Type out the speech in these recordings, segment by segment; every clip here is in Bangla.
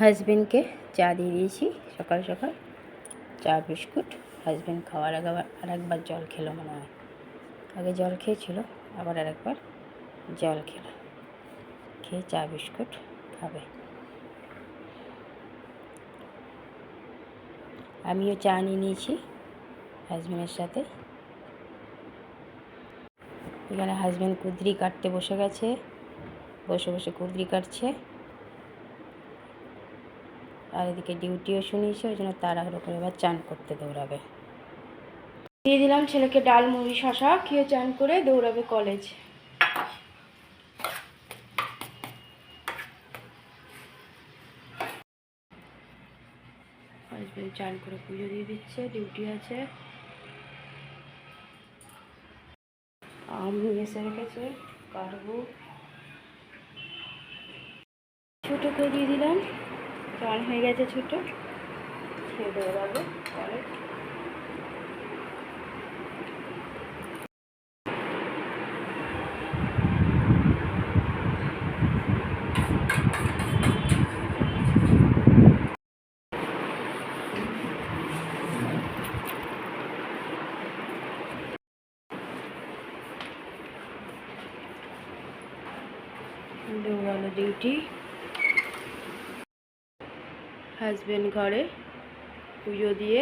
হাজবেন্ডকে চা দিয়ে দিয়েছি সকাল সকাল, চা বিস্কুট। হাজবেন্ড খাওয়ার আগে আর একবার জল খেলো মনে হয়, আগে জল খেয়েছিল আবার আরেকবার জল খেলো, খেয়ে চা বিস্কুট খাবে। আমিও চা নিয়ে নিয়েছি হাজবেন্ডের সাথে। এখানে হাজবেন্ড কুঁদরি কাটতে বসে গেছে, বসে বসে কুঁদরি কাটছে। আর এদিকে ডিউটিও শুনিয়েছে, ওই জন্য তাড়াহুড়ো করে এবার চান করতে দৌড়াবে। দিয়ে দিলাম ছেলেকে ডাল মুড়ি শশা, খেয়ে চান করে দৌড়াবে কলেজ। হাজবেন্ড চান করে পুজো দিয়ে দিচ্ছে, ডিউটি আছে। আম এসে রেখেছে, কাটবো। ছোটোকে দিয়ে দিলাম, চান হয়ে গেছে ছোটো, খেয়ে দৌড়াবে কলেজ। দৌড়ালো ডিউটি। হাজবেন্ড ঘরে পুজো দিয়ে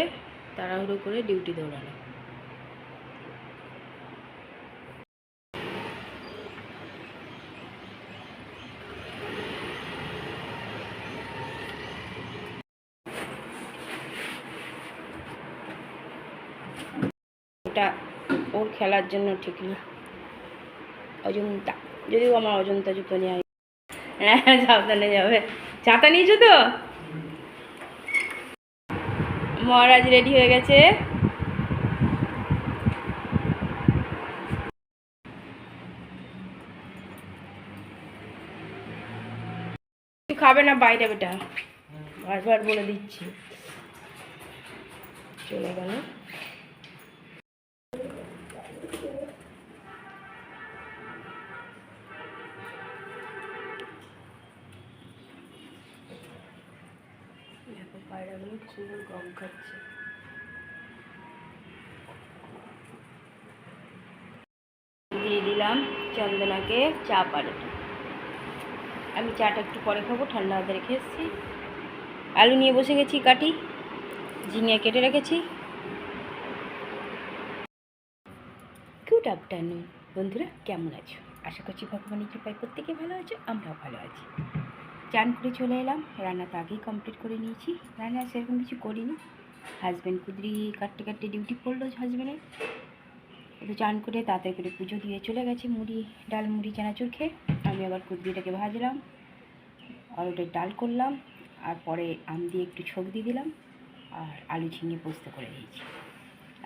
তাড়াহুড়ো করে ডিউটি দৌড়ালো। এটা ওর খেলার জন্য ঠিক না, অজন্তা, যদিও আমার অজন্তা জুতো নিয়ে হ্যাঁ সাবধানে যাবে। ছাতা নিয়েছো তো? মহারাজ রেডি হয়ে গেছে। খাবে না বাইরে, বেটা বারবার বলে দিচ্ছি। চলে গেল। দেখো পায়রাগুলো কি সুন্দর গম খাচ্ছে। দিয়ে দিলাম চন্দনাকে চা পাড়াটা। আমি চাটা একটু পরে খাবো, ঠান্ডা হাতে রেখে এসেছি। আলু নিয়ে বসে গেছি, কাটি, ঝিঙে কেটে রেখেছি। গুড আফটারনুন বন্ধুরা, কেমন আছো? আশা করছি ভগবানের কৃপায় প্রত্যেকে ভালো আছো, আমরাও ভালো আছি। চান করে চলে এলাম, রান্না তো আগেই কমপ্লিট করে নিয়েছি। রান্না সেরকম কিছু করিনি। হাজব্যান্ড কুঁদরি কাটতে কাটতে ডিউটি পড়লো হাজব্যান্ডের। একটু চান করে তাড়াতাড়ি করে পুজো দিয়ে চলে গেছে মুড়ি, ডাল মুড়ি চানাচুর খেয়ে। আমি আবার কুঁদরিটাকে ভাজলাম আর ওটা ডাল করলাম, আর পরে আম দিয়ে একটু ছোক দিয়ে দিলাম, আর আলু ঝিঙে পোস্ত করে দিয়েছি।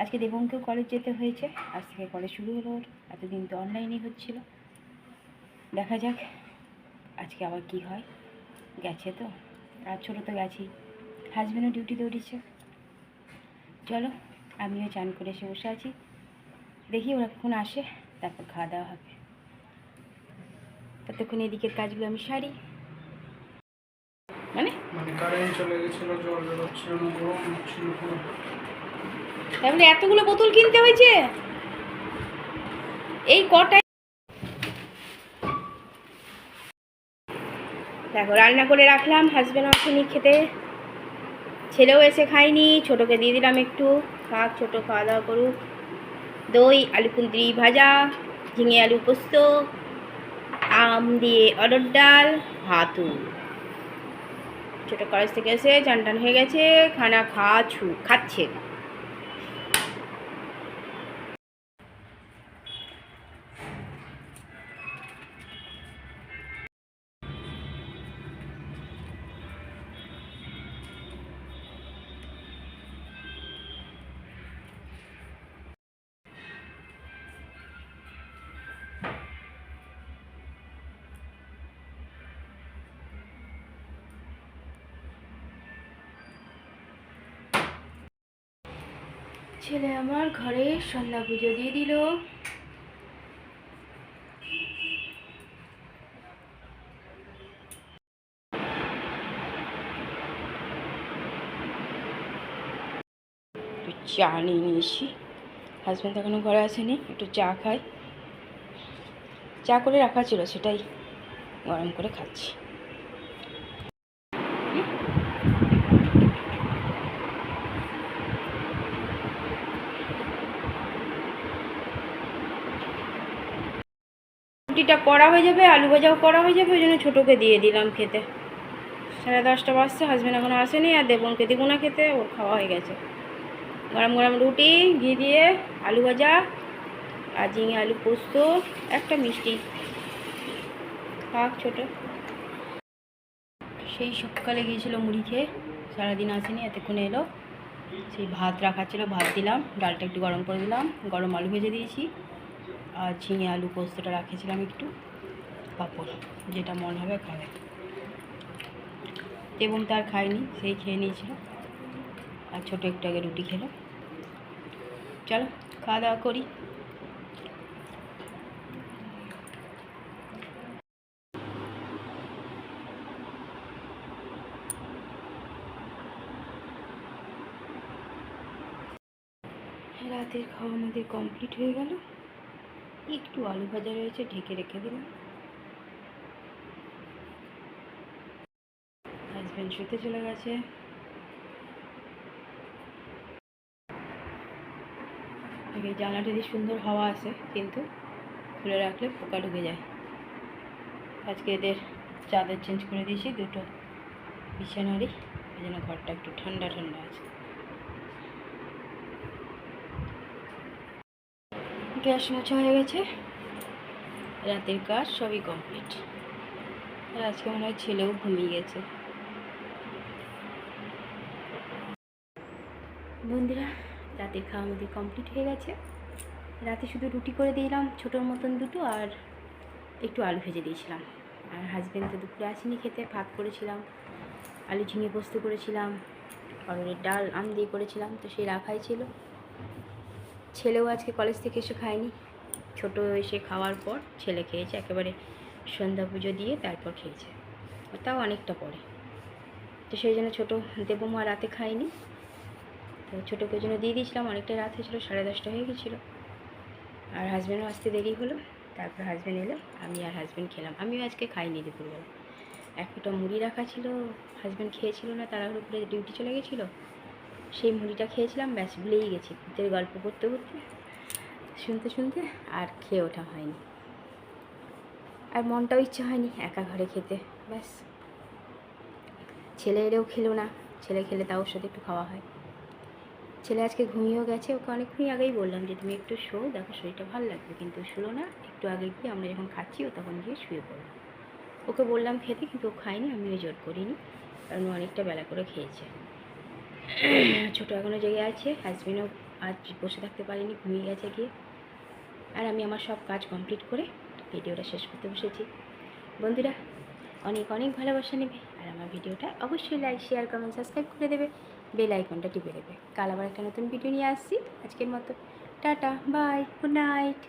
আজকে দেবঙ্কেও কলেজ যেতে হয়েছে, আজ থেকে কলেজ শুরু হলো ওর। এতদিন তো অনলাইনেই হচ্ছিল, দেখা যাক আজকে আবার কি হয়। গেছে তো, আর ছোটো তো গেছি, হাজব্যান্ডও ডিউটি দৌড়িয়েছে। চলো আমিও চান করে এসে বসে আছি, দেখি ওরা কখন আসে, তারপর খাওয়া দাওয়া হবে। ততক্ষণ এদিকের কাজগুলো আমি সারি। মানে কারেন্ট চলে গেছিল, জল বেরোচ্ছিল না, গরম হচ্ছিল পুরো। তাহলে এতগুলো বোতল কিনতে হয়েছে এই কটায়। দেখো রান্না করে রাখলাম, হাজব্যান্ড আসেনি খেতে, ছেলেও এসে খায়নি। ছোটোকে দিয়ে দিলাম একটু, খাক, ছোটো খাওয়া দাওয়া করুক। দই, আলু কুঁদরি ভাজা, ঝিঙে আলু পোস্ত, আম দিয়ে অরহর ডাল, ভাতু। ছোটো কলেজ থেকে এসে চান টান হয়ে গেছে, খানা খাচ্ছে। ছেলে আমার ঘরে সন্ধ্যা পুজো দিয়ে দিল। চা নিয়ে নিয়েছি। হাজব্যান্ড এখনও ঘরে আসেনি, একটু চা খাই। চা করে রাখা ছিল, সেটাই গরম করে খাচ্ছি। রুটিটা করা হয়ে যাবে, আলু ভাজাও করা হয়ে যাবে, ওই জন্য ছোটোকে দিয়ে দিলাম খেতে। 10:30 বাজছে, হাজব্যান্ড এখনও আসেনি, আর দেবনকে দিব না খেতে, ওর খাওয়া হয়ে গেছে। গরম গরম রুটি, ঘি দিয়ে আলু ভাজা আর ঝিঙে আলু পোস্ত, একটা মিষ্টি। থাক ছোটো। সেই সকালে গিয়েছিলো মুড়ি খেয়ে, সারাদিন আসেনি, এতক্ষণে এলো। সেই ভাত রাখা ছিল, ভাত দিলাম, ডালটা একটু গরম করে দিলাম, গরম আলু ভেজে দিয়েছি, আর ঝিঙে আলু পোস্তটা রাখেছিলাম একটু, পাঁপড়, যেটা মন হবে খাবে। এবং তার খায়নি, সেই খেয়ে নিয়েছিল, আর ছোটো একটু আগে রুটি খেলো। চলো খাওয়া দাওয়া করি। রাতের খাওয়া আমাদের কমপ্লিট হয়ে গেল। একটু আলু ভাজা রয়েছে, ঢেকে রেখে দিলাম। হাজব্যান্ড শুতে চলে গেছে। এই জানলাটা দিয়ে সুন্দর হাওয়া আসে, কিন্তু খুলে রাখলে পোকা ঢুকে যায়। আজকে এদের চাদর চেঞ্জ করে দিয়েছি, দুটো বিছানারই, এই জন্য ঘরটা একটু ঠান্ডা ঠান্ডা আছে। গ্যাস মোছা হয়ে গেছে, রাতের কাজ সবই কমপ্লিট। আর আজকে মনে হয় ছেলেও ঘুমিয়ে গেছে। বন্ধুরা, রাতের খাওয়া আমাদের কমপ্লিট হয়ে গেছে। রাতে শুধু রুটি করে দিলাম ছোটোর মতন দুটো, আর একটু আলু ভেজে দিয়েছিলাম। আর হাজব্যান্ড তো দুপুরে আসেনি খেতে, ভাত করেছিলাম, আলু ঝিঙে পোস্ত করেছিলাম, অরুণের ডাল আম দিয়ে করেছিলাম, তো সেই রাখাই ছিল। ছেলেও আজকে কলেজ থেকে এসে খায়নি, ছোটো এসে খাওয়ার পর ছেলে খেয়েছে, একেবারে সন্ধ্যা পুজো দিয়ে তারপর খেয়েছে, তাও অনেকটা পরে। তো সেই জন্য ছোটো দেবমা রাতে খায়নি, তো ছোটোকে জন্য দিয়ে দিয়েছিলাম। অনেকটা রাত হয়েছিলো, 10:30 হয়ে গেছিলো। আর হাজব্যান্ডও আসতে দেরি হলো, তারপর হাজব্যান্ড এলে আমি আর হাজব্যান্ড খেলাম। আমিও আজকে খাইনি দুপুরবেলা, একটা মুড়ি রাখা ছিল, হাজব্যান্ড খেয়েছিল না, তাড়াহুড়ো করে ডিউটি চলে গেছিলো, সেই মুড়িটা খেয়েছিলাম, ব্যাস ভুলেই গেছি। ভূতের গল্প করতে করতে, শুনতে শুনতে আর খেয়ে ওঠা হয়নি, আর মনটাও ইচ্ছে হয়নি একা ঘরে খেতে। ব্যাস, ছেলে এলেও খেলো না, ছেলে খেলে তাও ওর সাথে একটু খাওয়া হয়। ছেলে আজকে ঘুমিয়েও গেছে, ওকে অনেকক্ষণ আগেই বললাম যে তুমি একটু শো, দেখো শরীরটা ভালো লাগবে, কিন্তু শুলো না। একটু আগে গিয়ে আমরা যখন খাচ্ছি ও তখন গিয়ে শুয়ে পড়লো। ওকে বললাম খেতে, কিন্তু ও খায়নি, আমিও জোর করিনি, কারণ ও অনেকটা বেলা করে খেয়েছে। ছোটো এখনও জেগে আছে, হাজব্যান্ডও আজ বসে থাকতে পারিনি, ঘুমিয়ে গেছে গিয়ে। আর আমি আমার সব কাজ কমপ্লিট করে ভিডিওটা শেষ করতে বসেছি। বন্ধুরা, অনেক অনেক ভালোবাসা নেবে, আর আমার ভিডিওটা অবশ্যই লাইক, শেয়ার, কমেন্ট, সাবস্ক্রাইব করে দেবে, বেল আইকনটা টিপে দেবে। কাল আবার একটা নতুন ভিডিও নিয়ে আসছি। আজকের মতো টাটা, বাই, গুড নাইট।